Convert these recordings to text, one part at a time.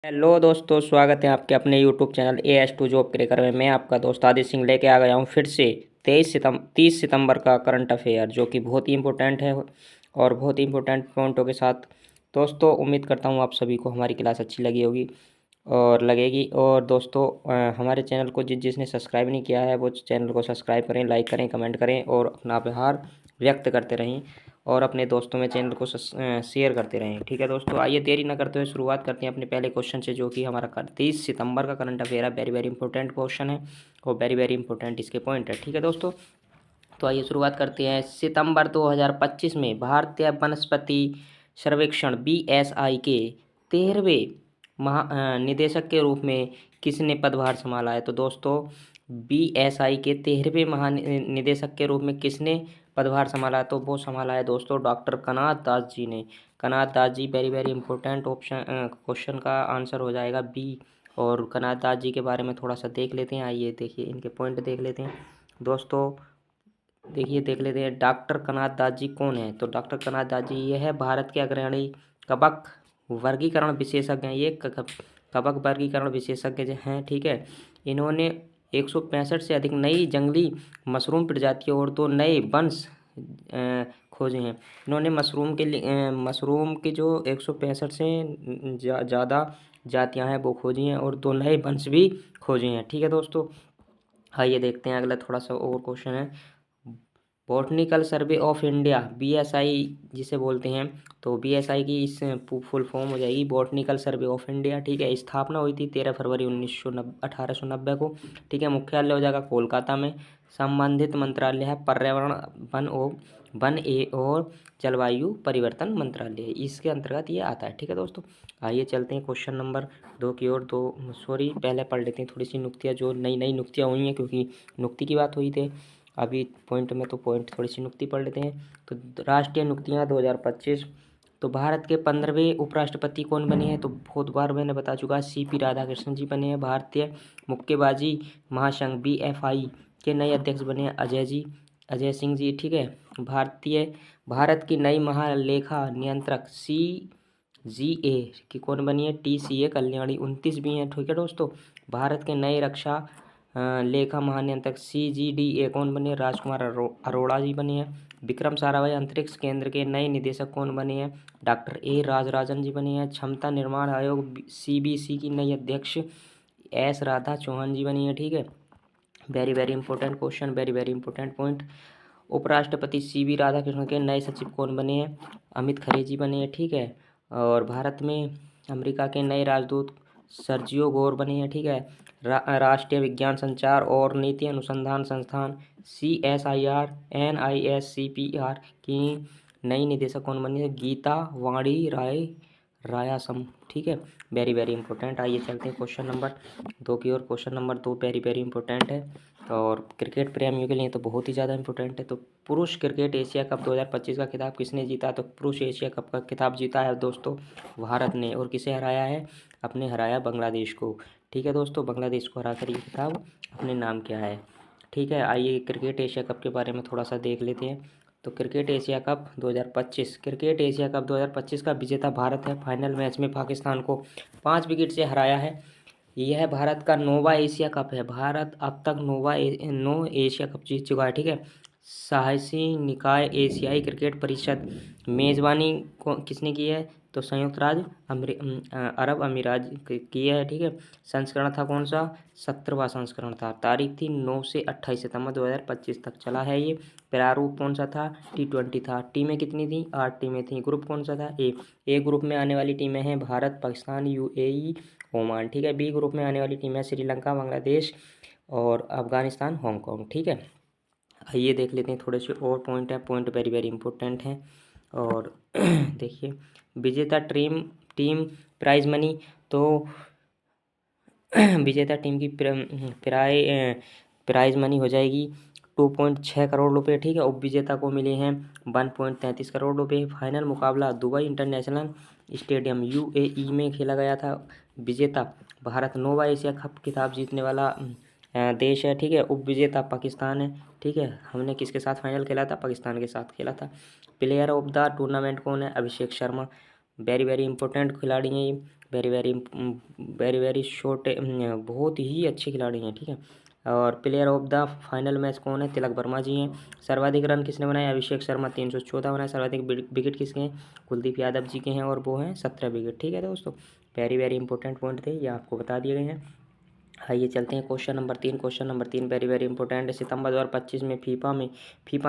Hello दोस्तों, स्वागत है आपके अपने YouTube channel AS2 job cracker में। मैं आपका दोस्त आदित्य सिंह लेके आ गया हूँ फिर से 30 सितंबर का करंट अफेयर, जो कि बहुत ही इम्पोर्टेंट है और बहुत ही इम्पोर्टेंट पॉइंटों के साथ। दोस्तों, उम्मीद करता हूँ आप सभी को हमारी क्लास अच्छी लगी होगी और लगेगी। और दोस्तों, हमारे चैनल को जिसने सब्सक्राइब नहीं किया है वो चैनल को सब्सक्राइब करें, लाइक करें, कमेंट करें और अपना आभार व्यक्त करते रहें और अपने दोस्तों में चैनल को शेयर करते रहें। ठीक है दोस्तों, आइए देरी ना करते हुए शुरुआत करते हैं अपने पहले क्वेश्चन से, जो कि हमारा 30 सितंबर का करंट अफेयर है। वेरी वेरी इंपॉर्टेंट क्वेश्चन है और वेरी वेरी इंपॉर्टेंट इसके पॉइंट है। ठीक है दोस्तों, तो आइए शुरुआत करते हैं। सितंबर 2025 में भारतीय वनस्पति सर्वेक्षण BSI के 13वें निदेशक के रूप में किसने पदभार संभाला है? तो दोस्तों, BSI के 13वें महानिदेशक के रूप में किसने पदभार संभाला? तो वो संभाला है दोस्तों डॉक्टर कनाथ दास जी ने। कनाथ Das ji, very very important option question का आंसर हो जाएगा बी। और कनाथ दास जी के बारे में थोड़ा सा देख लेते हैं। आइए देखिए, इनके पॉइंट देख लेते हैं दोस्तों। देख लेते हैं डॉक्टर कनाथ दास जी कौन है। तो डॉक्टर कनाथ दास जी ये है भारत के अग्रणी कवक वर्गीकरण विशेषज्ञ हैं। ये कवक वर्गीकरण विशेषज्ञ हैं। ठीक है, इन्होंने 165 से अधिक नई जंगली मशरूम प्रजातियों और 2 नए वंश खोजे हैं। इन्होंने मशरूम के जो 165 से ज़्यादा जातियां हैं वो खोजी हैं और 2 नए वंश भी खोजे हैं। ठीक है दोस्तों, आइए देखते हैं अगला थोड़ा सा और क्वेश्चन है। Botanical survey of India BSI जिसे बोलते हैं, तो BSI की इस फुल फॉर्म हो जाएगी बॉटनिकल सर्वे ऑफ इंडिया। ठीक है, स्थापना हुई थी 13 फरवरी 1890 को। ठीक है, मुख्यालय हो जाएगा कोलकाता में। संबंधित मंत्रालय है पर्यावरण, और जलवायु परिवर्तन मंत्रालय, इसके अंतर्गत ये आता है। ठीक है दोस्तों, आइए चलते हैं क्वेश्चन नंबर 2 की ओर। पहले पढ़ लेते हैं थोड़ी सी नुक्तियाँ, जो नई नई नुक्तियाँ हुई हैं, क्योंकि नुक्ति की बात हुई थी अभी पॉइंट में, तो पॉइंट थोड़ी सी नुक्ति पढ़ लेते हैं। तो राष्ट्रीय नुक्तियाँ 2025। तो भारत के 15वें उपराष्ट्रपति कौन बने हैं? तो बहुत बार मैंने बता चुका है, CP राधाकृष्णन जी बने हैं। भारतीय मुक्केबाजी महासंघ BFI के नए अध्यक्ष बने हैं अजय सिंह जी। ठीक है, भारत की नई महालेखा नियंत्रक CGA की कौन बनी है? TCA कल्याणी 29 भी हैं। ठीक है दोस्तों, भारत के नए रक्षा लेखा महानियंत्रक CGDA कौन बने? राजकुमार अरोड़ा जी बने हैं। विक्रम साराभाई अंतरिक्ष केंद्र के नए निदेशक कौन बने हैं? डॉक्टर A राजराजन जी बने हैं। क्षमता निर्माण आयोग CBC की नई अध्यक्ष S राधा चौहान जी बनी है। ठीक है, very very important question, very very important point. उपराष्ट्रपति CB राधाकृष्णन के नए सचिव कौन बने हैं? अमित खरे जी बने हैं। ठीक है, और भारत में अमेरिका के नए राजदूत सर्जियो गोर बने हैं। ठीक है, राष्ट्रीय विज्ञान संचार और नीति अनुसंधान संस्थान CSIR NISCPR की नई निदेशक कौन बनी है? गीता वाणी रायासम। ठीक है, वेरी वेरी इंपॉर्टेंट। आइए चलते हैं क्वेश्चन नंबर 2 की ओर। Question number 2 very very important है और क्रिकेट प्रेमियों के लिए तो बहुत ही ज़्यादा इंपॉर्टेंट है। तो पुरुष क्रिकेट एशिया कप 2025 का खिताब किसने जीता? तो पुरुष एशिया कप का खिताब जीता है दोस्तों भारत ने। और किसे हराया है? अपने हराया बांग्लादेश को। ठीक है दोस्तों, बांग्लादेश को हराकर ये खिताब अपने नाम किया है। ठीक है, आइए क्रिकेट एशिया कप के बारे में थोड़ा सा देख लेते हैं। तो क्रिकेट एशिया कप 2025 का विजेता भारत है। फाइनल मैच में पाकिस्तान को 5 विकेट से हराया है। यह भारत का 9वां एशिया कप है। भारत अब तक 9 एशिया कप जीत चुका है। ठीक है, साहसी निकाय एशियाई क्रिकेट परिषद मेज़बानी किसने की है? तो संयुक्त राज्य अरब अमीरात की है। ठीक है, संस्करण था कौन सा? 17वां संस्करण था। तारीख थी 9 से 28 सितंबर 2025 तक चला है ये। प्रारूप कौन सा था? T20 था। टीमें कितनी थी? 8 टीमें थी। ग्रुप कौन सा था? ए ग्रुप में आने वाली टीमें हैं भारत, पाकिस्तान, UAE, ओमान। ठीक है, बी ग्रुप में आने वाली टीम है श्रीलंका, बांग्लादेश और अफगानिस्तान, हांगकांग। ठीक है, आइए देख लेते हैं थोड़े से और पॉइंट है। पॉइंट वेरी वेरी इंपॉर्टेंट हैं और देखिए, विजेता टीम प्राइज मनी। तो विजेता टीम की प्राइज मनी हो जाएगी 2.6 करोड़ रुपए। ठीक है, उप विजेता को मिले हैं 1.33 करोड़ रुपए। फाइनल मुकाबला दुबई इंटरनेशनल स्टेडियम UAE में खेला गया था। विजेता भारत 9वां एशिया कप खिताब जीतने वाला देश है। ठीक है, उप विजेता पाकिस्तान है। ठीक है, हमने किसके साथ फाइनल खेला था? पाकिस्तान के साथ खेला था। प्लेयर ऑफ द टूर्नामेंट कौन है? Abhishek Sharma. Very very important खिलाड़ी हैं ये, वेरी वेरी शॉर्ट, बहुत ही अच्छे खिलाड़ी हैं, ठीक है। और player of the final match कौन है? तिलक वर्मा जी हैं। सर्वाधिक रन किसने बनाए? अभिषेक शर्मा 314 बनाए। सर्वाधिक विकेट किसके हैं? कुलदीप यादव जी के हैं और वो हैं 17 विकेट, ठीक है दोस्तों। वेरी वेरी इंपॉर्टेंट पॉइंट थे, ये आपको बता दिए गए हैं। आइए चलते हैं question number 3। Question number 3 very very important है। सितंबर 2025 में फीफा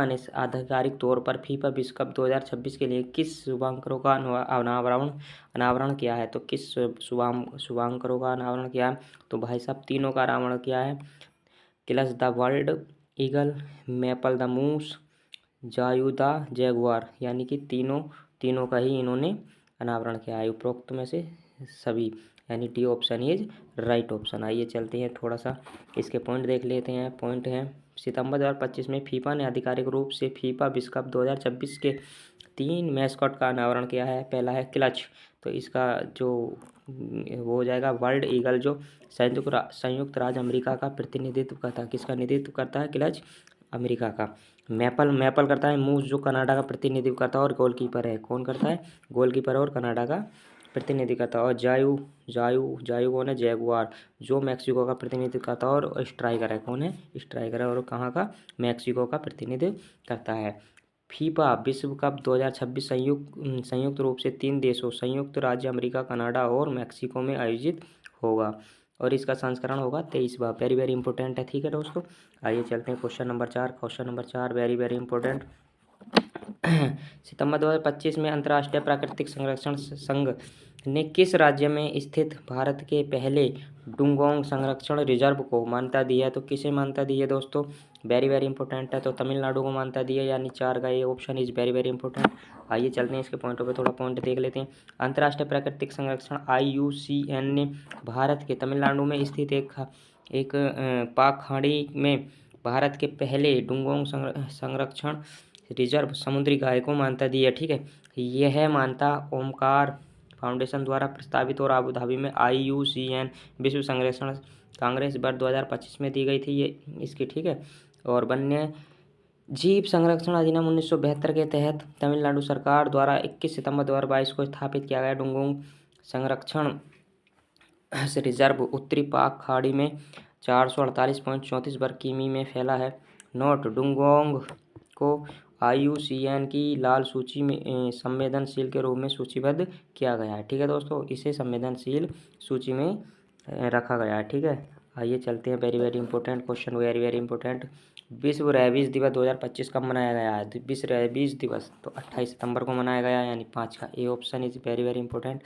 ने आधिकारिक तौर पर फीफा विश्व कप 2026 के लिए किस शुभांकरों का अनावरण किया है? तो किस शुभांकरों का अनावरण किया है? तो भाई साहब तीनों का अनावरण किया है। Clutch the bald Eagle, Maple the Moose, Zayu the Jaguar, यानी कि तीनों का ही इन्होंने अनावरण किया है, उपरोक्त में से सभी, यानी D option is right option. आइए चलते हैं थोड़ा सा इसके पॉइंट देख लेते हैं। पॉइंट है सितंबर 2025 में फीफा ने आधिकारिक रूप से फीफा विश्व कप 2026 के 3 मैस्कॉट का अनावरण किया है। पहला है क्लच, तो इसका जो वो हो जाएगा वर्ल्ड ईगल, जो संयुक्त राज्य अमेरिका का प्रतिनिधित्व करता है। किसका नेतृत्व करता है? क्लच अमेरिका का। मैपल करता है मूस, जो कनाडा का प्रतिनिधित्व करता है और गोलकीपर है। कौन करता है? गोलकीपर और कनाडा का प्रतिनिधित्व करता है। और जायू कौन है? जैगुआर, जो मैक्सिको का प्रतिनिधित्व करता है और स्ट्राइकर है। कौन है? स्ट्राइकर है और कहाँ का? मैक्सिको का प्रतिनिधित्व करता है। फीफा विश्व कप 2026 संयुक्त रूप से 3 देशों संयुक्त राज्य अमेरिका, कनाडा और मैक्सिको में आयोजित होगा और इसका संस्करण होगा 23वां। वेरी वेरी इंपॉर्टेंट है, ठीक है दोस्तों। आइए चलते हैं question number 4। Question number 4 very very important. सितंबर 2025 में अंतर्राष्ट्रीय प्राकृतिक संरक्षण संघ ने किस राज्य में स्थित भारत के पहले डुंगोंग संरक्षण रिजर्व को मान्यता दी है? तो किसे मान्यता दी है दोस्तों? वेरी वेरी इंपॉर्टेंट है, तो तमिलनाडु को मान्यता दी है, यानी 4 का ये option is very very important. आइए चलते हैं इसके पॉइंटों पे थोड़ा पॉइंट देख लेते हैं। अंतर्राष्ट्रीय प्राकृतिक संरक्षण IUCN ने भारत के तमिलनाडु में स्थित एक पाक खाड़ी में भारत के पहले डुंगोंग संरक्षण रिजर्व समुद्री गाय को मान्यता दी है, ठीक है। यह मान्यता ओमकार फाउंडेशन द्वारा प्रस्तावित और आबू धाबी में IUCN विश्व संरक्षण कांग्रेस वर्ष 2025 में दी गई थी ये इसकी, ठीक है। और वन्य जीव संरक्षण अधिनियम 1972 के तहत तमिलनाडु सरकार द्वारा 21 सितंबर 2022 को स्थापित किया गया डुंगोंग संरक्षण रिजर्व उत्तरी पाक खाड़ी में 448.34 वर्ग किमी में फैला है। नोट: डुंगोंग को IUCN की लाल सूची में संवेदनशील के रूप में सूचीबद्ध किया गया है, ठीक है दोस्तों। इसे संवेदनशील सूची में रखा गया है, ठीक है। आइए चलते हैं very very important question, very very important. विश्व रेबीज दिवस 2025 कब मनाया गया है? विश्व रेबीज दिवस तो 28 सितंबर को मनाया गया है, यानी 5 का A option is very very important.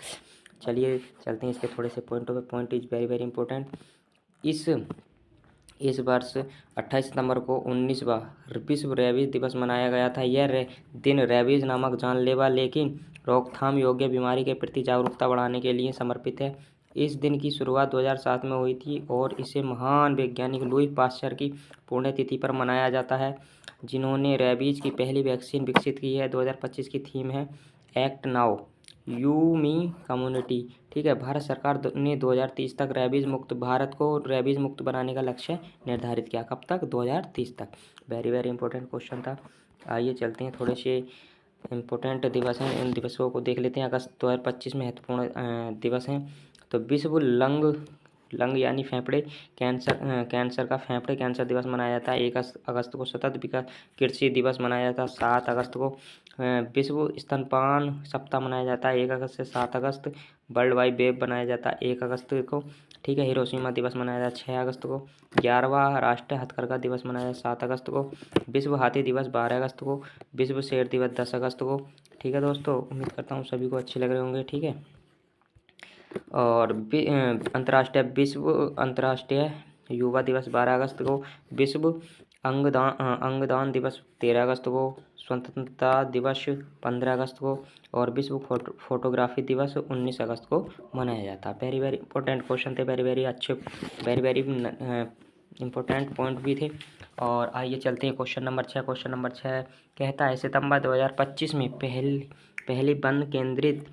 चलिए चलते हैं इसके थोड़े से पॉइंटों पे। Point is very very important. इस वर्ष 28 सितंबर को 19वां विश्व रेबीज दिवस मनाया गया था। यह दिन रेबीज नामक जानलेवा लेकिन रोकथाम योग्य बीमारी के प्रति जागरूकता बढ़ाने के लिए समर्पित है। इस दिन की शुरुआत 2007 में हुई थी और इसे महान वैज्ञानिक लुई पाश्चर की पुण्यतिथि पर मनाया जाता है, जिन्होंने रेबीज की पहली वैक्सीन विकसित की है। 2025 की थीम है act now you me community, ठीक है। भारत सरकार ने 2030 तक भारत को रेबीज मुक्त बनाने का लक्ष्य निर्धारित किया। कब तक? 2030 तक। वेरी वेरी इंपॉर्टेंट क्वेश्चन था। आइए चलते हैं थोड़े से इम्पोर्टेंट दिवस हैं, इन दिवसों को देख लेते हैं। अगस्त 2025 महत्वपूर्ण दिवस हैं। तो विश्व लंग यानी फेफड़े कैंसर का फेफड़े कैंसर दिवस मनाया जाता है 1 अगस्त को। सतत विकास कृषि दिवस मनाया जाता है 7 अगस्त को। विश्व स्तनपान सप्ताह मनाया जाता है 1 अगस्त से 7 अगस्त। वर्ल्ड वाइड वेब बनाया जाता है 1 अगस्त को, ठीक है। हिरोशिमा दिवस मनाया जाता है 6 अगस्त को। 11वां राष्ट्रीय हथकरघा दिवस मनाया जाता है 7 अगस्त को। विश्व हाथी दिवस 12 अगस्त को। विश्व शेर दिवस 10 अगस्त को, ठीक है दोस्तों। उम्मीद करता हूँ सभी को अच्छे लग रहे होंगे, ठीक है। और अंतर्राष्ट्रीय युवा दिवस 12 अगस्त को। विश्व अंगदान दिवस 13 अगस्त को। स्वतंत्रता दिवस 15 अगस्त को और विश्व फोटोग्राफी दिवस 19 अगस्त को मनाया जाता है। वेरी वेरी इंपॉर्टेंट क्वेश्चन थे, वेरी वेरी अच्छे, वेरी वेरी इंपॉर्टेंट पॉइंट भी थे। और आइए चलते हैं क्वेश्चन नंबर 6। क्वेश्चन नंबर 6 कहता है सितंबर 2025 में पहली वन केंद्रित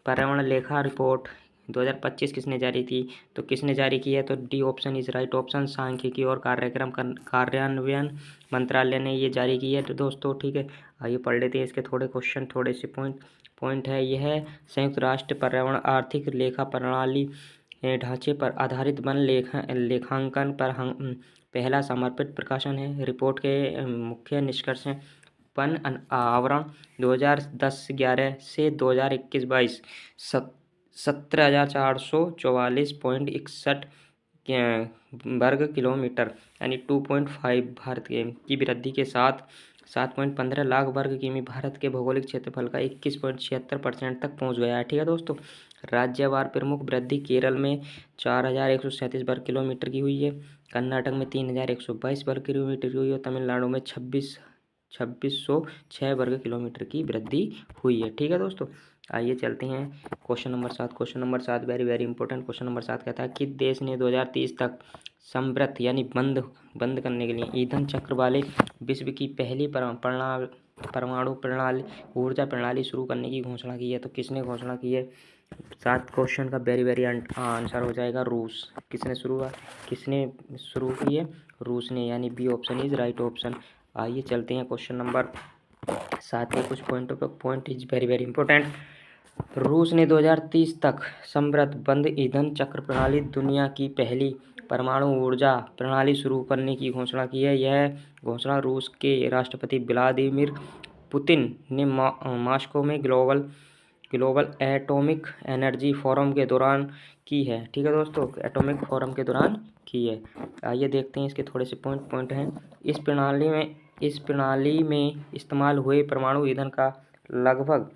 पर्यावरण लेखा रिपोर्ट 2025 किसने जारी की? तो किसने जारी की है? तो D option is right option, सांख्यिकी और कार्यक्रम कार्यान्वयन मंत्रालय ने ये जारी की है तो दोस्तों, ठीक है। आइए पढ़ लेते हैं इसके थोड़े क्वेश्चन, थोड़े से पॉइंट। पॉइंट है, यह संयुक्त राष्ट्र पर्यावरण आर्थिक लेखा प्रणाली ढांचे पर आधारित वन लेखांकन पर पहला समर्पित प्रकाशन है। रिपोर्ट के मुख्य निष्कर्ष हैं: वन आवरण 2010-11 से 2021-22 17,444.61 वर्ग किलोमीटर यानी 2.5 भारत की वृद्धि के साथ 7.15 लाख वर्ग किमी भारत के भौगोलिक क्षेत्रफल का 21.76% तक पहुंच गया है। ठीक है दोस्तों, राज्यवार प्रमुख वृद्धि केरल में 4,137 वर्ग किलोमीटर की हुई है, कर्नाटक में 3,122 वर्ग किलोमीटर की हुई है और तमिलनाडु में 2606 वर्ग किलोमीटर की वृद्धि हुई है। ठीक है दोस्तों, आइए चलते हैं question number 7। Question number 7 very very important. Question number 7 कहता है कि देश ने 2030 तक समृद्ध यानी बंद करने के लिए ईंधन चक्र वाले विश्व की पहली परमाणु प्रणाली ऊर्जा प्रणाली शुरू करने की घोषणा की है। तो किसने घोषणा की है? 7 क्वेश्चन का वेरी वेरी आंसर हो जाएगा रूस। किसने शुरू की है? रूस ने, यानी B option is right option. आइए चलते हैं क्वेश्चन नंबर 7 के कुछ point is very very important. रूस ने 2030 तक समृद्ध बंद ईंधन चक्र प्रणाली दुनिया की पहली परमाणु ऊर्जा प्रणाली शुरू करने की घोषणा की है। यह घोषणा रूस के राष्ट्रपति व्लादिमीर पुतिन ने मॉस्को में ग्लोबल एटॉमिक एनर्जी फोरम के दौरान की है। ठीक है दोस्तों, एटॉमिक फोरम के दौरान की है। आइए देखते हैं इसके थोड़े से पॉइंट हैं। इस प्रणाली में इस्तेमाल हुए परमाणु ईंधन का लगभग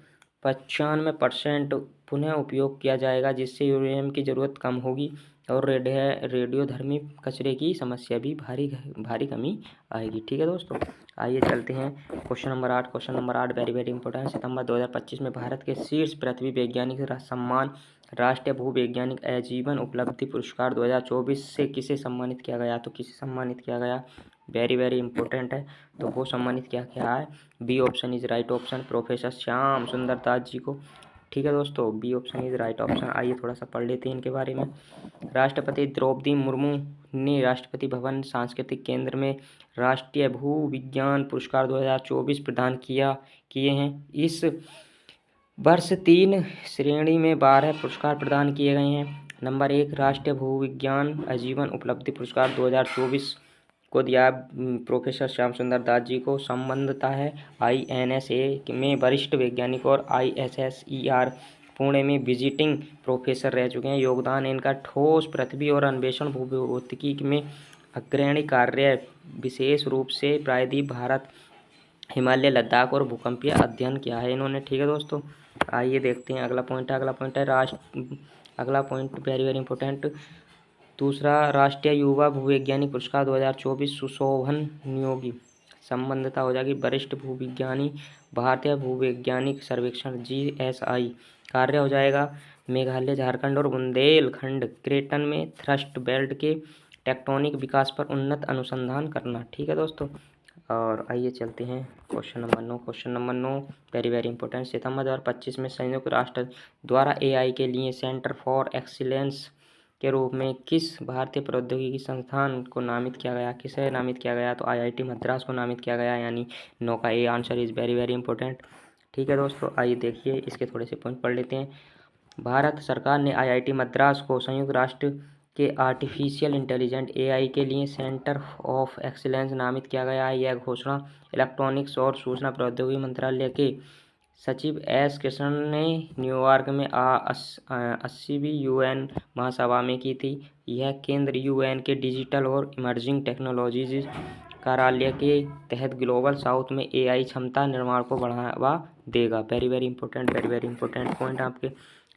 95% पुनः उपयोग किया जाएगा, जिससे यूरेनियम की ज़रूरत कम होगी और रेडियोधर्मी कचरे की समस्या भी भारी कमी आएगी। ठीक है दोस्तों, आइए चलते हैं question number 8। Question number 8 very very important. सितंबर 2025 में भारत के शीर्ष पृथ्वी वैज्ञानिक सम्मान राष्ट्रीय भूवैज्ञानिक आजीवन उपलब्धि पुरस्कार 2024 से किसे सम्मानित किया गया? तो किसे सम्मानित किया गया? वेरी वेरी इंपॉर्टेंट है। तो वो सम्मानित क्या है? B option is right option, professor Shyam Sundar Das ji को। ठीक है दोस्तों, B option is right option. आइए थोड़ा सा पढ़ लेते हैं इनके बारे में। राष्ट्रपति द्रौपदी मुर्मू ने राष्ट्रपति भवन सांस्कृतिक केंद्र में राष्ट्रीय भू विज्ञान पुरस्कार 2024 प्रदान किए हैं। इस वर्ष 3 श्रेणी में 12 पुरस्कार प्रदान किए गए हैं। नंबर 1 राष्ट्रीय भूविज्ञान आजीवन उपलब्धि पुरस्कार 2024 को दिया प्रोफेसर श्याम सुंदर दास जी को। संबद्धता है INSA में वरिष्ठ वैज्ञानिक और ISSER पुणे में विजिटिंग प्रोफेसर रह चुके हैं। योगदान इनका ठोस पृथ्वी और अन्वेषण भूभौतिकी में अग्रणी कार्य, विशेष रूप से प्रायद्वीप भारत, हिमालय, लद्दाख और भूकंपीय अध्ययन किया है इन्होंने। ठीक है दोस्तों, आइए देखते हैं अगला पॉइंट है। अगला पॉइंट वेरी वेरी इंपॉर्टेंट। दूसरा राष्ट्रीय युवा भूवैज्ञानिक पुरस्कार 2024 सुशोभन नियोगी। संबद्धता हो जाएगी वरिष्ठ भूविज्ञानी, भारतीय भूवैज्ञानिक सर्वेक्षण GSI। कार्य हो जाएगा मेघालय, झारखंड और बुंदेलखंड क्रेटन में थ्रस्ट बेल्ट के टेक्टोनिक विकास पर उन्नत अनुसंधान करना। ठीक है दोस्तों, और आइए चलते हैं question number 9। Question number 9 very very important. सितंबर 2025 में संयुक्त राष्ट्र द्वारा AI के लिए सेंटर फॉर एक्सीलेंस के रूप में किस भारतीय प्रौद्योगिकी संस्थान को नामित किया गया? किसे नामित किया गया? तो IIT मद्रास को नामित किया गया, यानी 9 का A answer is very very important. ठीक है दोस्तों, आइए देखिए इसके थोड़े से पॉइंट पढ़ लेते हैं। भारत सरकार ने IIT मद्रास को संयुक्त राष्ट्र के आर्टिफिशियल इंटेलिजेंट AI के लिए सेंटर ऑफ एक्सीलेंस नामित किया गया है। यह घोषणा इलेक्ट्रॉनिक्स और सूचना प्रौद्योगिकी मंत्रालय के सचिव S कृष्णन ने न्यूयॉर्क में 80वीं UN महासभा में की थी। यह केंद्र UN के डिजिटल और इमर्जिंग टेक्नोलॉजीज कार्यालय के तहत ग्लोबल साउथ में AI क्षमता निर्माण को बढ़ावा देगा। वेरी वेरी इंपॉर्टेंट पॉइंट आपके।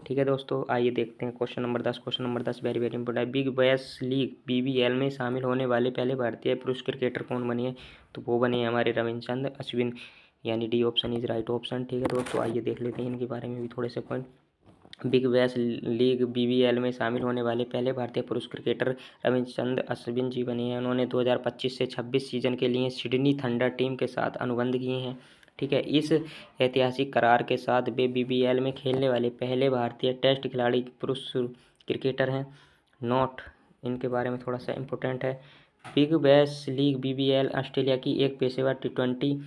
ठीक है दोस्तों, आइए देखते हैं question number 10। Question number 10 very very important. Big bash league BBL में शामिल होने वाले पहले भारतीय पुरुष क्रिकेटर कौन बने हैं? तो वो बने हमारे रविचंद्रन अश्विन, यानी D option is right option. ठीक है दोस्तों, आइए देख लेते हैं इनके बारे में भी थोड़े से point. Big bash league BBL में शामिल होने वाले पहले भारतीय पुरुष क्रिकेटर रविचंद्रन अश्विन जी बने हैं। उन्होंने 2025 से 26 सीजन के लिए सिडनी थंडर टीम के साथ अनुबंध किए हैं। ठीक है, इस ऐतिहासिक करार के साथ वे BBL में खेलने वाले पहले भारतीय टेस्ट खिलाड़ी पुरुष क्रिकेटर हैं। नोट इनके बारे में थोड़ा सा इम्पोर्टेंट है। Big bash league BBL Australia की एक पेशेवर T20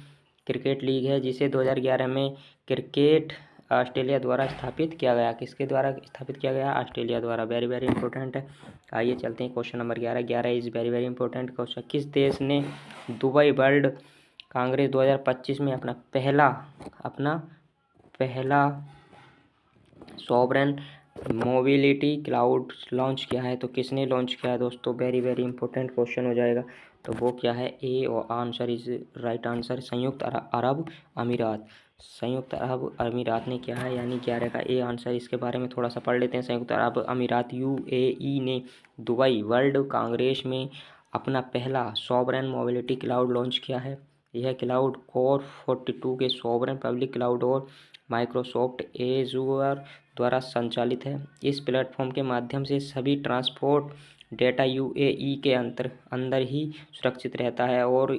क्रिकेट लीग है, जिसे 2011 में क्रिकेट ऑस्ट्रेलिया द्वारा स्थापित किया गया। किसके द्वारा स्थापित किया गया? ऑस्ट्रेलिया द्वारा। वेरी वेरी इंपॉर्टेंट है। आइए चलते हैं question number 11। 11 is very very important question. किस देश ने दुबई वर्ल्ड कांग्रेस 2025 में अपना पहला सॉवरेन मोबिलिटी क्लाउड लॉन्च किया है? तो किसने लॉन्च किया है दोस्तों? वेरी वेरी इंपॉर्टेंट क्वेश्चन हो जाएगा। तो वो क्या है? ए और आंसर इज राइट आंसर संयुक्त अरब अमीरात। संयुक्त अरब अमीरात ने क्या है, यानी 11 का ए आंसर। इसके बारे में थोड़ा सा पढ़ लेते हैं। संयुक्त अरब अमीरात यूएई ने दुबई वर्ल्ड कांग्रेस में अपना पहला सॉवरेन मोबिलिटी क्लाउड लॉन्च किया है। यह क्लाउड कोर 42 के सॉवरेन पब्लिक क्लाउड और माइक्रोसॉफ्ट एजूर द्वारा संचालित है। इस प्लेटफॉर्म के माध्यम से सभी ट्रांसपोर्ट डेटा यूएई के अंदर ही सुरक्षित रहता है और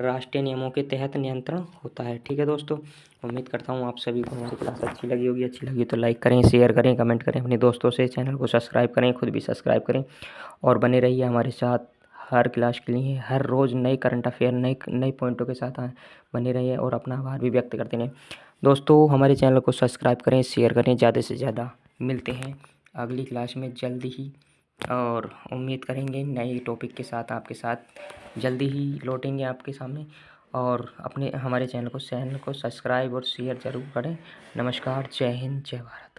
राष्ट्रीय नियमों के तहत नियंत्रण होता है। ठीक है दोस्तों, उम्मीद करता हूँ आप सभी को हमारी क्लास अच्छी लगी होगी। अच्छी लगी तो लाइक करें, शेयर करें, कमेंट करें, अपने दोस्तों से चैनल को सब्सक्राइब करें, खुद भी सब्सक्राइब करें और बने रहिए हमारे साथ। हर क्लास के लिए हर रोज़ नए करंट अफेयर नए पॉइंटों के साथ बने रहिए और अपना आभार भी व्यक्त करते रहें। दोस्तों हमारे चैनल को सब्सक्राइब करें, शेयर करें ज़्यादा से ज़्यादा। मिलते हैं अगली क्लास में जल्दी ही और उम्मीद करेंगे नए टॉपिक के साथ आपके साथ जल्दी ही लौटेंगे आपके सामने। और हमारे चैनल को सब्सक्राइब और शेयर ज़रूर करें। नमस्कार, जय हिंद, जय भारत।